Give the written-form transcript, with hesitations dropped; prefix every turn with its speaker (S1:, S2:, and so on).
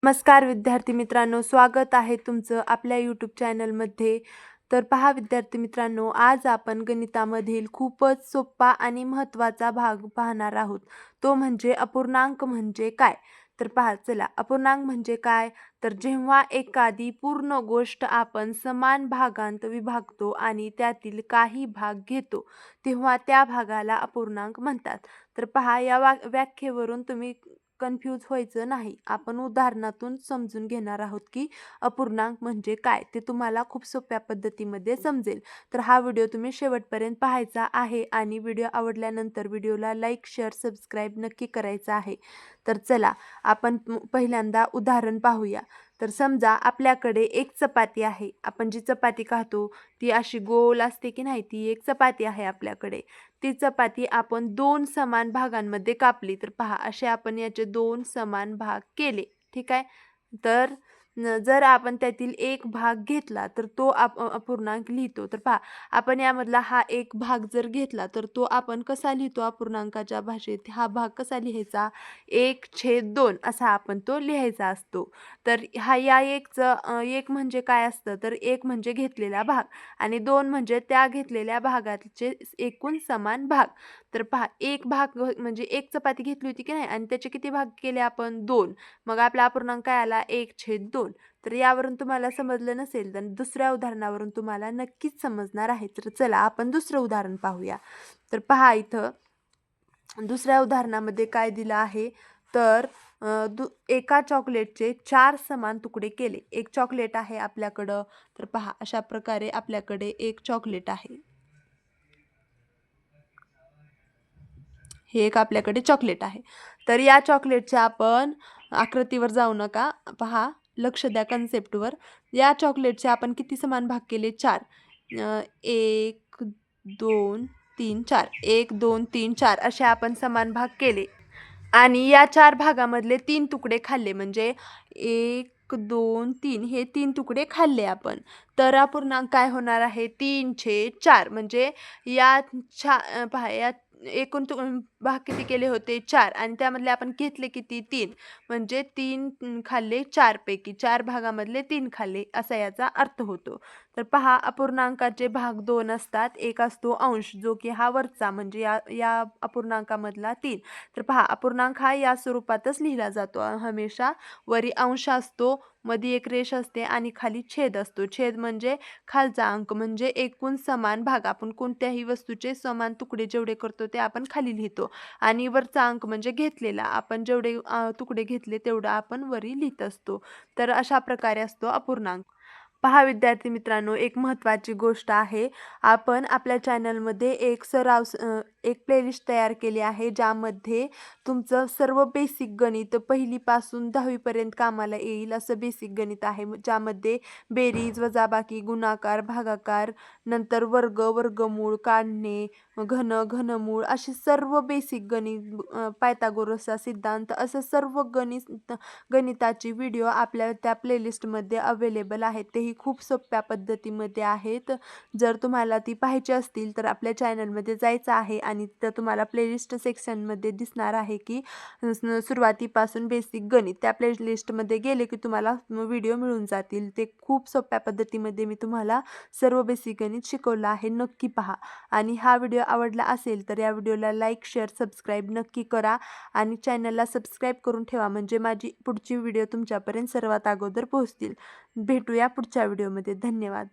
S1: नमस्कार विद्यार्थी मित्रांनो, स्वागत आहे तुमचं आपल्या यूट्यूब चॅनलमध्ये. तर पहा विद्यार्थी मित्रांनो, आज आपण गणितामधील खूपच सोपा आणि महत्त्वाचा भाग पाहणार आहोत. तो म्हणजे अपूर्णांक म्हणजे काय. तर पहा, चला, अपूर्णांक म्हणजे काय. तर जेव्हा एखादी पूर्ण गोष्ट आपण समान भागांत विभागतो आणि त्यातील काही भाग घेतो, तेव्हा त्या भागाला अपूर्णांक म्हणतात. तर पहा, या व्याख्येवरून तुम्ही कन्फ्यूज व्हायचं नाही. आपण उदाहरणातून समजून घेणार आहोत की अपूर्णांक म्हणजे काय, ते तुम्हाला खूप सोप्या पद्धतीमध्ये समजेल. तर हा व्हिडिओ तुम्ही शेवटपर्यंत पाहायचा आहे आणि व्हिडिओ आवडल्यानंतर व्हिडिओला लाईक, शेअर, सबस्क्राईब नक्की करायचं आहे. तर चला, आपण पहिल्यांदा उदाहरण पाहूया. तर समजा आपल्याकडे एक चपाती आहे. आपण जी चपाती खातो ती अशी गोल असते की नाही, ती एक चपाती आहे आपल्याकडे. ती चपाती आपण 2 समान भागांमध्ये कापली. तर पहा, असे आपण याचे 2 समान भाग केले. ठीक आहे. तर जर आपण त्यातील एक भाग घेतला तर तो अपूर्णांक लिहितो. तर पहा, आपण यामधला हा एक भाग जर घेतला तर तो आपण कसा लिहितो अपूर्णांकाच्या भाषेत? हा भाग कसा लिहायचा? 1/2 असा आपण तो लिहायचा असतो. तर हा या एक म्हणजे काय असतं? तर एक म्हणजे घेतलेला भाग आणि 2 म्हणजे त्या घेतलेल्या भागाचे एकूण समान भाग. तर पहा, एक भाग म्हणजे एक चपाती घेतली होती की नाही आणि त्याचे किती भाग केले आपण? 2. मग आपला अपूर्णांक काय आला? 1/2. तर यावरून तुम्हाला समजलं नसेल तर दुसऱ्या उदाहरणावरून तुम्हाला नक्कीच समजणार आहे. तर चला, आपण दुसरं उदाहरण पाहूया. तर पहा, इथं दुसऱ्या उदाहरणामध्ये काय दिलं आहे, तर एका चॉकलेटचे 4 समान तुकडे केले. एक चॉकलेट आहे आपल्याकडं. तर पहा, अशा प्रकारे आपल्याकडे एक चॉकलेट आहे. हे एक आपल्याकडे चॉकलेट आहे. तर या चॉकलेटच्या आपण आकृतीवर जाऊ नका. पहा, लक्ष द्या कन्सेप्टवर. या चॉकलेटचे आपण किती समान भाग केले? 4. 1, 2, 3, 4. 1, 2, 3, 4 असे आपण समान भाग केले. आणि या 4 भागामधले 3 तुकडे खाल्ले. म्हणजे 1, 2, 3 हे 3 तुकडे खाल्ले आपण. तर अपूर्णांक काय होणार आहे? 3/4. म्हणजे या पहा, या एकूण भाग किती केले होते? 4 आणि त्यामधले आपण घेतले किती? 3. म्हणजे 3 खाल्ले 4 पैकी. 4 भागामधले 3 खाल्ले असा याचा अर्थ होतो. तर पहा, अपूर्णांकाचे भाग 2 असतात. एक असतो अंश, जो की हा वरचा म्हणजे या या अपूर्णांकामधला 3. तर पहा, अपूर्णांक हा या स्वरूपातच लिहिला जातो हमेशा. वरी अंश असतो, मध्ये एक रेष असते आणि खाली छेद असतो. छेद म्हणजे खालचा अंक, म्हणजे एकूण समान भाग. आपण कोणत्याही वस्तूचे समान तुकडे जेवढे करतो ते आपण खाली लिहितो आणि वरचा अंक म्हणजे घेतलेला. आपण जेवढे तुकडे घेतले तेवढं आपण वरी लिहित असतो. तर अशा प्रकारे असतो अपूर्णांक. पहा विद्यार्थी मित्रांनो, एक महत्त्वाची गोष्ट आहे. आपण आपल्या चॅनलमध्ये एक प्लेलिस्ट तयार केली आहे, ज्यामध्ये तुमचं सर्व बेसिक गणित 1ली पासून 10वी पर्यंत कामाला येईल असं बेसिक गणित आहे. ज्यामध्ये बेरीज, वजाबाकी, गुणाकार, भागाकार, नंतर वर्ग, वर्गमूळ काढणे, घनमूळ असे सर्व बेसिक गणित, पायथागोरसचा सिद्धांत, असं सर्व गणिताची व्हिडिओ आपल्या त्या प्लेलिस्टमध्ये अवेलेबल आहेत. तेही खूप सोप्या पद्धतीमध्ये आहेत. जर तुम्हाला ती पाहायची असतील तर आपल्या चॅनलमध्ये जायचं आहे आणि तिथं तुम्हाला प्लेलिस्ट सेक्शनमध्ये दिसणार आहे की सुरुवातीपासून बेसिक गणित. त्या प्लेलिस्टमध्ये गेले की तुम्हाला व्हिडिओ मिळून जातील. ते खूप सोप्या पद्धतीमध्ये मी तुम्हाला सर्व बेसिक गणित शिकवलं आहे. नक्की पहा. आणि हा व्हिडिओ आवडला असेल तर या व्हिडिओला लाईक, शेअर, सबस्क्राईब नक्की करा आणि चॅनलला सबस्क्राईब करून ठेवा, म्हणजे माझी पुढची व्हिडिओ तुमच्यापर्यंत सर्वात अगोदर पोहोचतील. भेटूया पुढच्या व्हिडिओमध्ये. धन्यवाद.